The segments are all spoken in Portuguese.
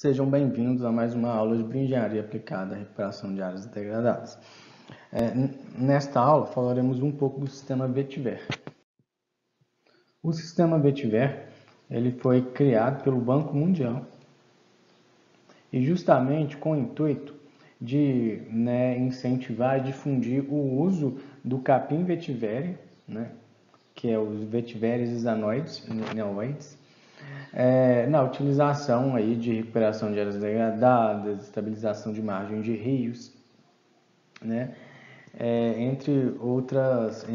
Sejam bem-vindos a mais uma aula de bioengenharia aplicada à recuperação de áreas degradadas. Nesta aula falaremos um pouco do sistema Vetiver. O sistema Vetiver ele foi criado pelo Banco Mundial e justamente com o intuito de incentivar e difundir o uso do capim vetivere, que é os vetiveres hexanoides, na utilização aí de recuperação de áreas degradadas, estabilização de margem de rios, entre outras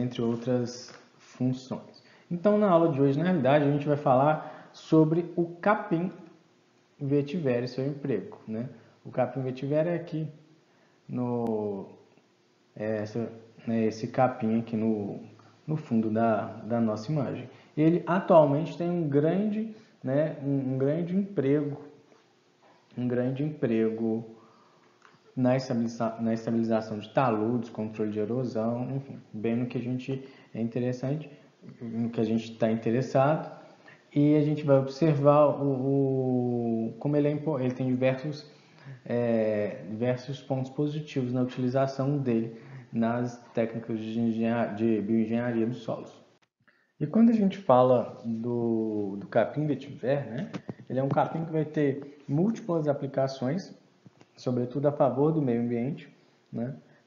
funções. Então, na aula de hoje, na realidade, a gente vai falar sobre o capim vetiver e seu emprego. O capim vetiver é aqui, esse capim aqui no fundo da nossa imagem. Ele atualmente tem um grande emprego na estabilização de taludes, controle de erosão, enfim, bem no que a gente é interessante, no que a gente está interessado. E a gente vai observar como ele tem diversos pontos positivos na utilização dele nas técnicas de bioengenharia dos solos. E quando a gente fala do capim vetiver, ele é um capim que vai ter múltiplas aplicações, sobretudo a favor do meio ambiente,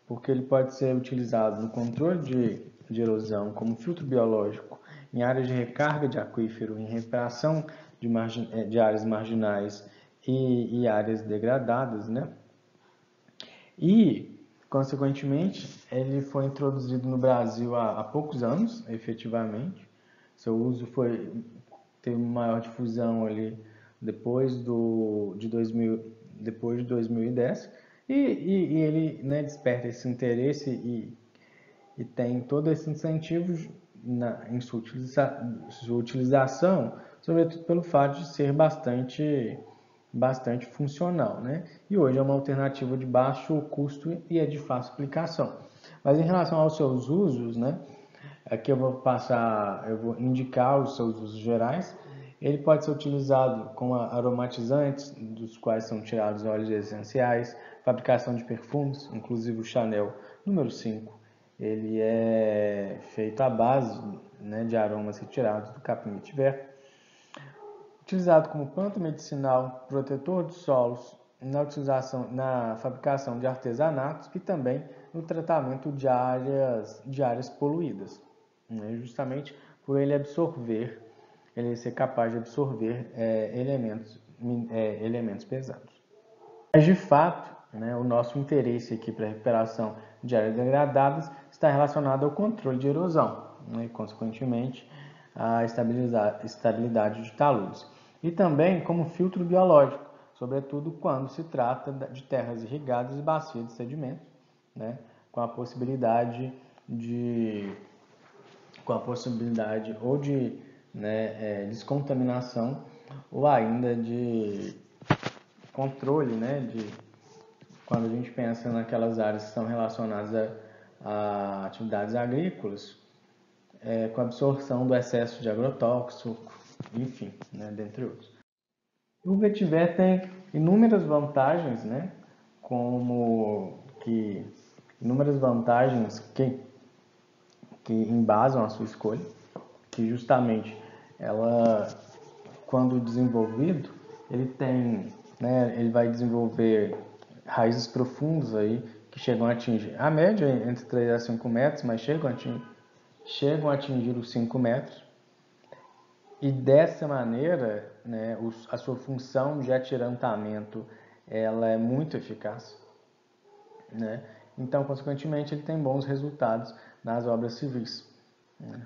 porque ele pode ser utilizado no controle de erosão, como filtro biológico, em áreas de recarga de aquífero, em recuperação de áreas marginais e áreas degradadas, E, consequentemente, ele foi introduzido no Brasil há poucos anos, efetivamente. Seu uso teve maior difusão ali depois de 2010. E ele desperta esse interesse e tem todo esse incentivo em sua utilização, sobretudo pelo fato de ser bastante funcional, E hoje é uma alternativa de baixo custo e é de fácil aplicação. Mas em relação aos seus usos, aqui eu vou indicar os seus usos gerais. Ele pode ser utilizado como aromatizantes, dos quais são tirados óleos essenciais, fabricação de perfumes, inclusive o Chanel número 5. Ele é feito à base de aromas retirados do capim vetiver. Utilizado como planta medicinal, protetor de solos, na fabricação de artesanatos e também no tratamento de áreas poluídas. Justamente por ele ser capaz de absorver elementos pesados. Mas, de fato, o nosso interesse aqui para a recuperação de áreas degradadas está relacionado ao controle de erosão, e, consequentemente, a estabilidade de taludes. E também como filtro biológico, sobretudo quando se trata de terras irrigadas e bacias de sedimentos, com a possibilidade ou de descontaminação ou ainda de controle, quando a gente pensa naquelas áreas que estão relacionadas a atividades agrícolas, com a absorção do excesso de agrotóxico, enfim, dentre outros. O vetiver tem inúmeras vantagens, inúmeras vantagens que embasam a sua escolha, que justamente quando desenvolvido, ele vai desenvolver raízes profundas aí que chegam a atingir a média entre 3 a 5 metros, mas chegam a atingir os 5 metros. E dessa maneira, a sua função de atirantamento ela é muito eficaz. Então, consequentemente, ele tem bons resultados nas obras civis,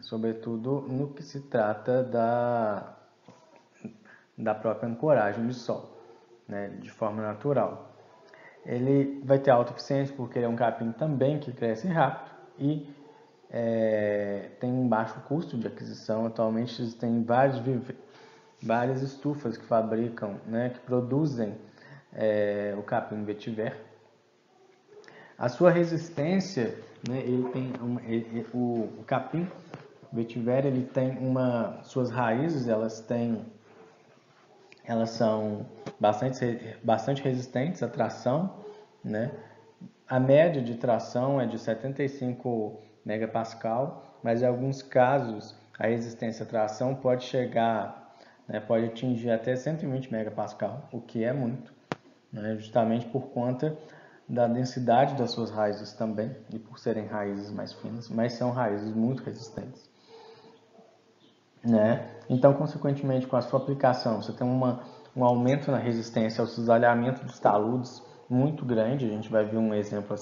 sobretudo no que se trata da própria ancoragem de solo, de forma natural. Ele vai ter alta eficiência porque ele é um capim também que cresce rápido e tem um baixo custo de aquisição. Atualmente existem várias estufas que fabricam, que produzem o capim vetiver. A sua resistência, o capim vetiver, ele tem suas raízes, elas elas são bastante resistentes à tração, né? A média de tração é de 75 megapascal, mas em alguns casos a resistência à tração pode chegar, né, pode atingir até 120 megapascal, o que é muito, né, justamente por conta da densidade das suas raízes também, e por serem raízes mais finas, mas são raízes muito resistentes, né? Então, consequentemente, com a sua aplicação, você tem um aumento na resistência ao cisalhamento dos taludes muito grande. A gente vai ver um exemplo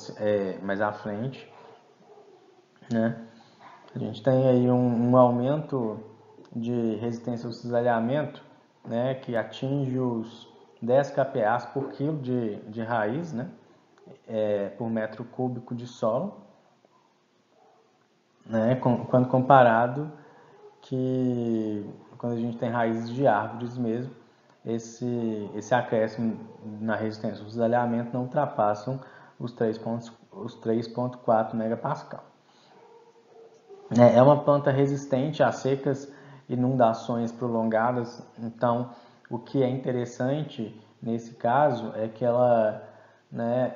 mais à frente, né? A gente tem aí um aumento de resistência ao cisalhamento, né, que atinge os 10 kPa por quilo de raiz, né, por metro cúbico de solo, né, quando comparado que quando a gente tem raízes de árvores mesmo, esse acréscimo na resistência ao cisalhamento não ultrapassam os 3,4 megapascal. É uma planta resistente a secas, inundações prolongadas, então o que é interessante nesse caso é que ela, né,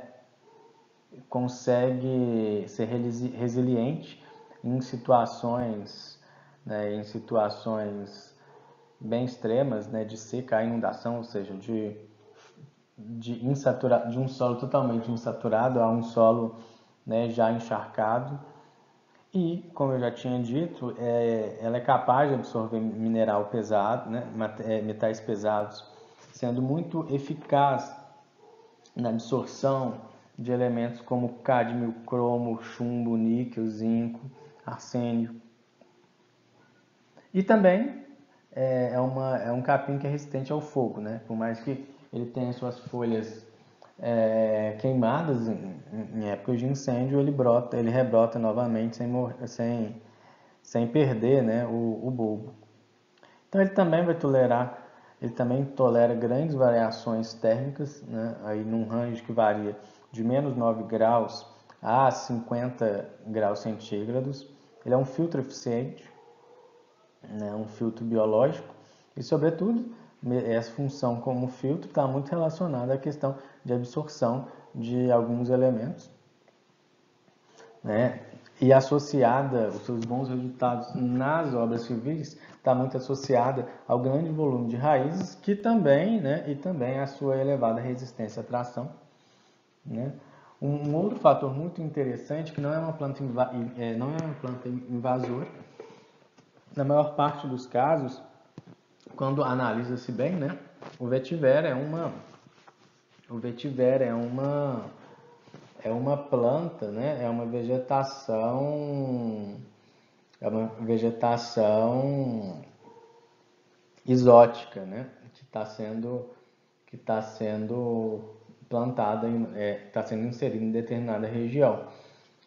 consegue ser resiliente em situações, né, bem extremas, né, de seca, inundação, ou seja, de um solo totalmente insaturado a um solo, né, já encharcado. E, como eu já tinha dito, ela é capaz de absorver mineral pesado, né, metais pesados, sendo muito eficaz na absorção de elementos como cádmio, cromo, chumbo, níquel, zinco, arsênio. E também é um capim que é resistente ao fogo, né? Por mais que ele tenha suas folhas queimadas em épocas de incêndio, ele rebrota novamente sem perder, né, o bulbo. Então ele também tolera grandes variações térmicas, né, aí num range que varia de menos 9 graus a 50 graus centígrados. Ele é um filtro eficiente, né, um filtro biológico e, sobretudo, essa função como filtro está muito relacionada à questão de absorção de alguns elementos, né? E associada, os seus bons resultados nas obras civis está muito associada ao grande volume de raízes que também, né, e também a sua elevada resistência à tração, né? Um outro fator muito interessante que não é uma planta invasora, na maior parte dos casos, quando analisa-se bem, né, o vetiver é uma planta, né, é uma vegetação exótica, né, que está sendo plantada, está sendo inserida em determinada região.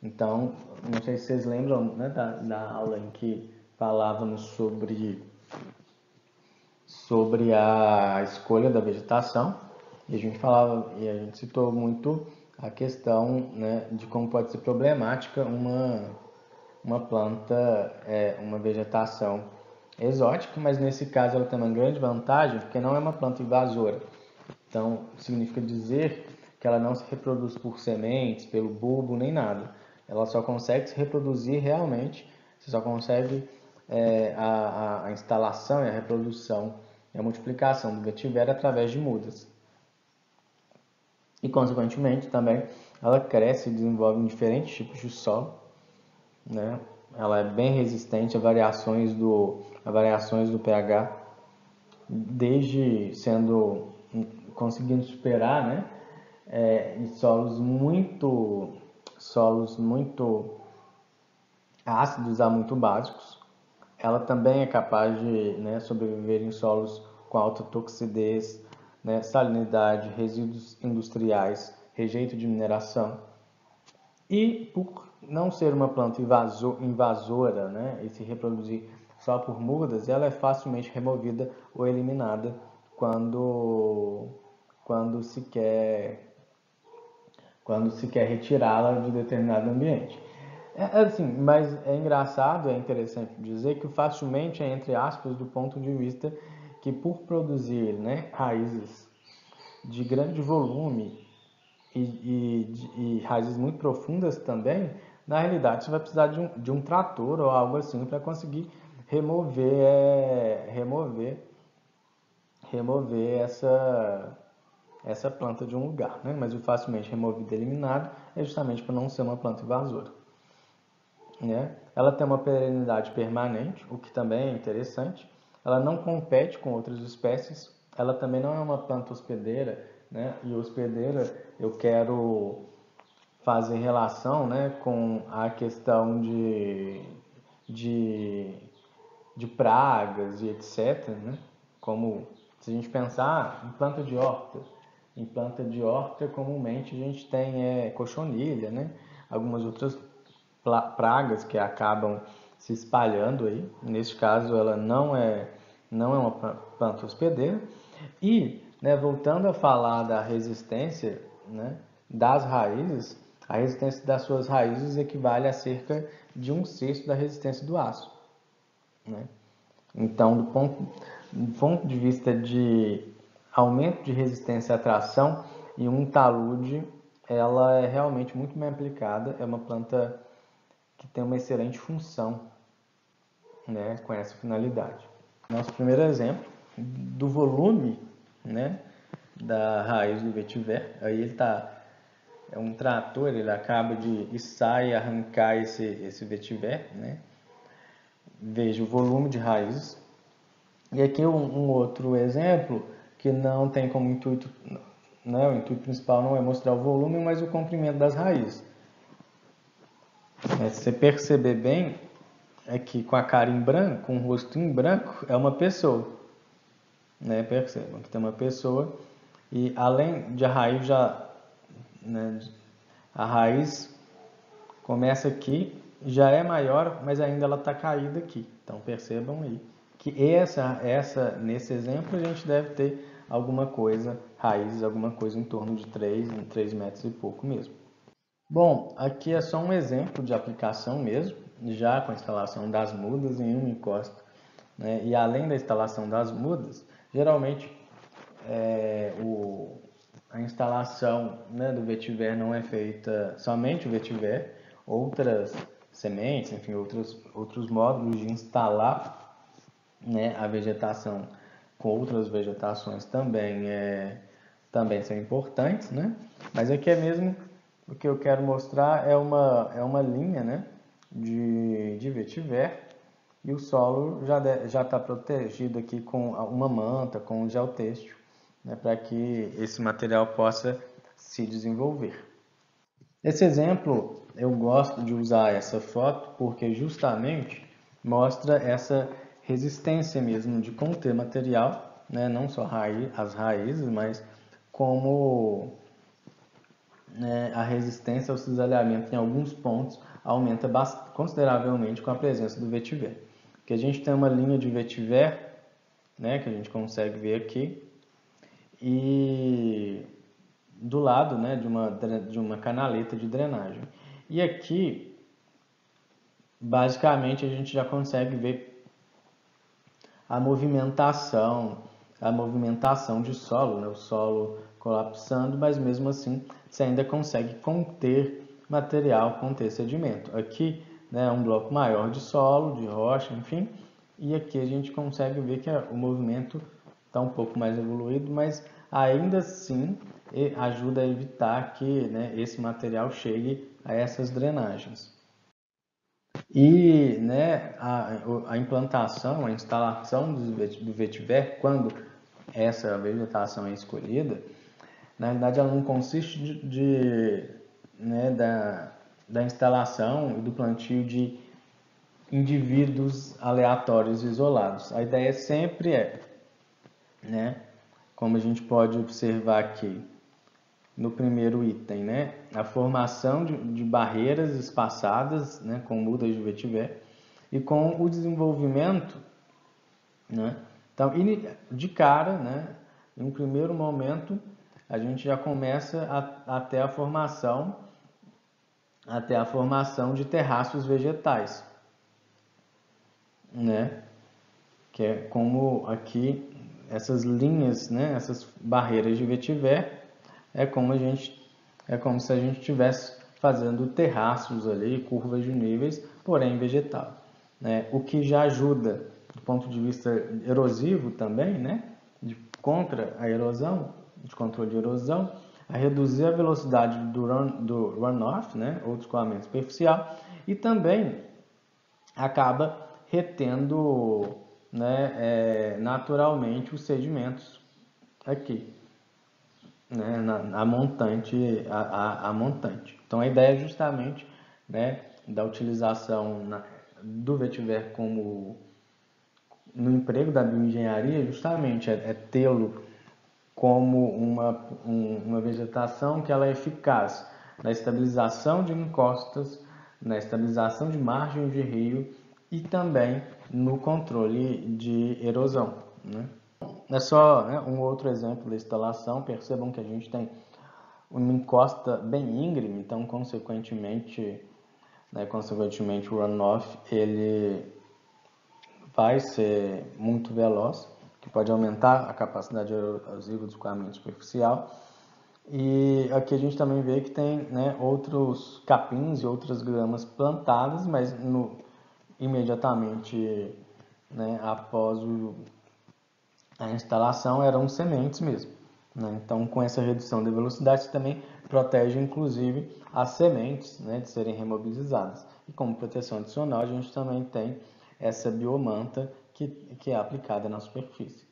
Então, não sei se vocês lembram, né, da aula em que falávamos sobre a escolha da vegetação, e a gente citou muito a questão, né, de como pode ser problemática uma planta, uma vegetação exótica, mas nesse caso ela tem uma grande vantagem, porque não é uma planta invasora. Então, significa dizer que ela não se reproduz por sementes, pelo bulbo, nem nada. Ela só consegue se reproduzir realmente, você só consegue a instalação e a reprodução e a multiplicação do vetiver através de mudas. E, consequentemente, também ela cresce e desenvolve em diferentes tipos de solo, né? Ela é bem resistente a variações do pH, desde conseguindo superar, né, em solos muito ácidos a muito básicos. Ela também é capaz de, né, sobreviver em solos com alta toxidez, né, salinidade, resíduos industriais, rejeito de mineração. E por não ser uma planta invasora, né, e se reproduzir só por mudas, ela é facilmente removida ou eliminada quando se quer retirá-la de determinado ambiente. Assim, mas é engraçado, é interessante dizer que facilmente é, entre aspas, do ponto de vista que por produzir, né, raízes de grande volume e raízes muito profundas também, na realidade você vai precisar de um trator ou algo assim para conseguir remover essa planta de um lugar, né? Mas o facilmente removido e eliminado é justamente para não ser uma planta invasora, né? Ela tem uma perenidade permanente, o que também é interessante. Ela não compete com outras espécies. Ela também não é uma planta hospedeira, né? E hospedeira eu quero fazer relação, né, com a questão de, de pragas e etc, né? Como se a gente pensar em planta de horta comumente a gente tem cochonilha, né? Algumas outras pragas que acabam se espalhando aí. Neste caso ela não é uma planta hospedeira. E, né, voltando a falar da resistência, né, das raízes, a resistência das suas raízes equivale a cerca de 1/6 da resistência do aço, né? Então, do ponto de vista de aumento de resistência à tração, e um talude, ela é realmente muito bem aplicada, é uma planta que tem uma excelente função, né, com essa finalidade. Nosso primeiro exemplo do volume, né, da raiz do vetiver, aí ele é um trator, ele acaba de içar e arrancar esse vetiver, né? Veja o volume de raízes. E aqui um outro exemplo que não tem como intuito, né, o intuito principal não é mostrar o volume, mas o comprimento das raízes. Se você perceber bem, é que com a cara em branco, com o rosto em branco, é uma pessoa, né? Percebam que tem uma pessoa e além de a raiz já, né, a raiz começa aqui, já é maior, mas ainda ela está caída aqui. Então percebam aí que nesse exemplo a gente deve ter alguma coisa, raízes, alguma coisa em torno de 3 metros e pouco mesmo. Bom, aqui é só um exemplo de aplicação mesmo, já com a instalação das mudas em uma encosta, né? E além da instalação das mudas, geralmente a instalação, né, do vetiver não é feita somente o vetiver, outras sementes, enfim, outros módulos de instalar, né, a vegetação com outras vegetações também são importantes, né? Mas aqui é mesmo o que eu quero mostrar é uma linha, né, de vetiver, e o solo já está protegido aqui com uma manta, com um geotêxtil, né, para que esse material possa se desenvolver. Esse exemplo, eu gosto de usar essa foto porque justamente mostra essa resistência mesmo de conter material, né, não só as raízes, mas como, né, a resistência ao cisalhamento em alguns pontos aumenta consideravelmente com a presença do vetiver. Porque a gente tem uma linha de vetiver, né, que a gente consegue ver aqui, e do lado, né, de uma canaleta de drenagem. E aqui, basicamente, a gente já consegue ver a movimentação de solo, né, o solo colapsando, mas mesmo assim você ainda consegue conter material, conter sedimento. Aqui, né, é um bloco maior de solo, de rocha, enfim, e aqui a gente consegue ver que o movimento está um pouco mais evoluído, mas ainda assim ajuda a evitar que, né, esse material chegue a essas drenagens. E, né, a implantação, a instalação do vetiver, quando essa vegetação é escolhida, na realidade ela não consiste né, da instalação e do plantio de indivíduos aleatórios isolados. A ideia sempre né, como a gente pode observar aqui no primeiro item, né, a formação de barreiras espaçadas, né, com mudas de vetiver, e com o desenvolvimento, né, então, de cara, né, em um primeiro momento, a gente já começa até a formação de terraços vegetais, né, que é como aqui essas linhas, né, essas barreiras de vetiver, é como se a gente estivesse fazendo terraços ali, curvas de níveis, porém vegetal, né? O que já ajuda do ponto de vista erosivo também, né, contra a erosão, de controle de erosão, a reduzir a velocidade do runoff, né, ou do escoamento superficial, e também acaba retendo, né, naturalmente os sedimentos aqui, né, a montante, a montante. Então a ideia é justamente, né, da utilização do vetiver como no emprego da bioengenharia, justamente é tê-lo como uma vegetação que ela é eficaz na estabilização de encostas, na estabilização de margens de rio e também no controle de erosão, né? É só, né, um outro exemplo da instalação. Percebam que a gente tem uma encosta bem íngreme, então consequentemente o runoff ele vai ser muito veloz, que pode aumentar a capacidade erosiva do escoamento superficial. E aqui a gente também vê que tem, né, outros capins e outras gramas plantadas, mas imediatamente, né, após a instalação eram sementes mesmo, né? Então, com essa redução de velocidade, você também protege, inclusive, as sementes, né, de serem remobilizadas. E como proteção adicional, a gente também tem essa biomanta que é aplicada na superfície.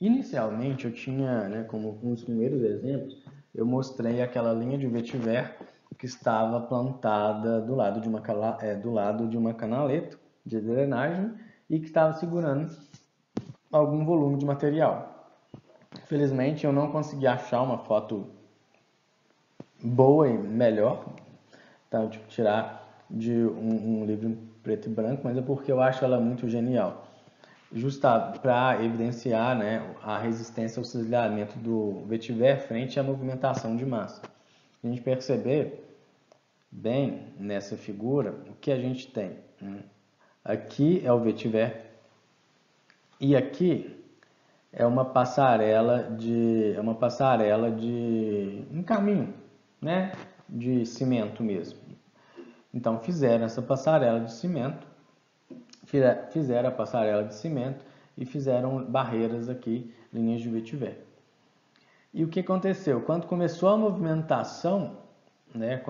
Inicialmente, eu tinha, né, como um dos primeiros exemplos, eu mostrei aquela linha de vetiver que estava plantada do lado de uma canaleta de drenagem e que estava segurando algum volume de material. Infelizmente, eu não consegui achar uma foto boa e melhor, tá? Eu tive que tirar de um livro em preto e branco, mas é porque eu acho ela muito genial. Justa para evidenciar, né, a resistência ao cisalhamento do vetiver frente à movimentação de massa. Se a gente perceber bem nessa figura, o que a gente tem? Aqui é o vetiver e aqui é uma passarela de um caminho, né, de cimento mesmo. Então fizeram essa passarela de cimento, fizeram a passarela de cimento e fizeram barreiras aqui, linhas de vetiver. E o que aconteceu? Quando começou a movimentação, né,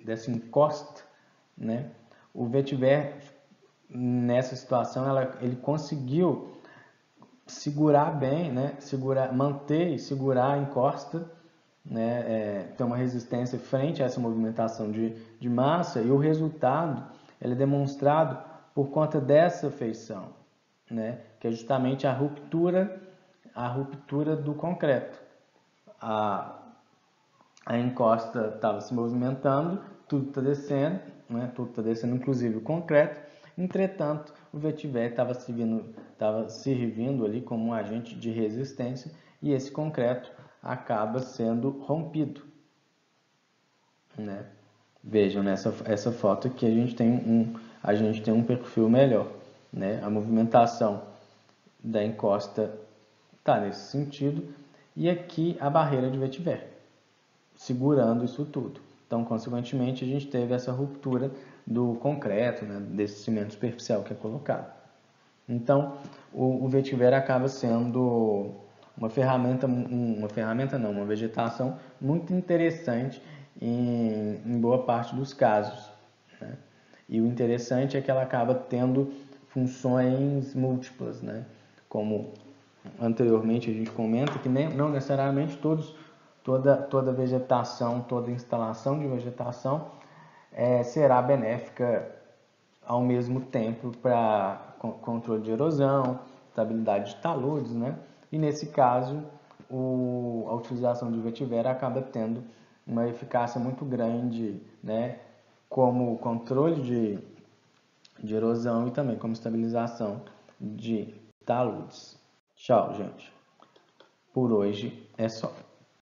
dessa encosta, né, o vetiver nessa situação ele conseguiu segurar bem, né, manter e segurar a encosta, né, ter uma resistência frente a essa movimentação de massa, e o resultado ele é demonstrado por conta dessa feição, né, que é justamente a ruptura do concreto. A encosta estava se movimentando, tudo está descendo, né, tudo está descendo, inclusive o concreto. Entretanto, o vetiver estava servindo ali como um agente de resistência e esse concreto acaba sendo rompido, né? Vejam essa foto aqui, a gente tem um perfil melhor, né? A movimentação da encosta está nesse sentido e aqui a barreira de vetiver segurando isso tudo. Então, consequentemente, a gente teve essa ruptura do concreto, né, desse cimento superficial que é colocado. Então, o vetiver acaba sendo uma vegetação muito interessante em boa parte dos casos, né? E o interessante é que ela acaba tendo funções múltiplas, né? Como anteriormente a gente comenta, que não necessariamente toda vegetação, toda instalação de vegetação será benéfica ao mesmo tempo para controle de erosão, estabilidade de taludes, né? E nesse caso, a utilização de vetiver acaba tendo uma eficácia muito grande, né? Como controle de erosão e também como estabilização de taludes. Tchau, gente. Por hoje é só.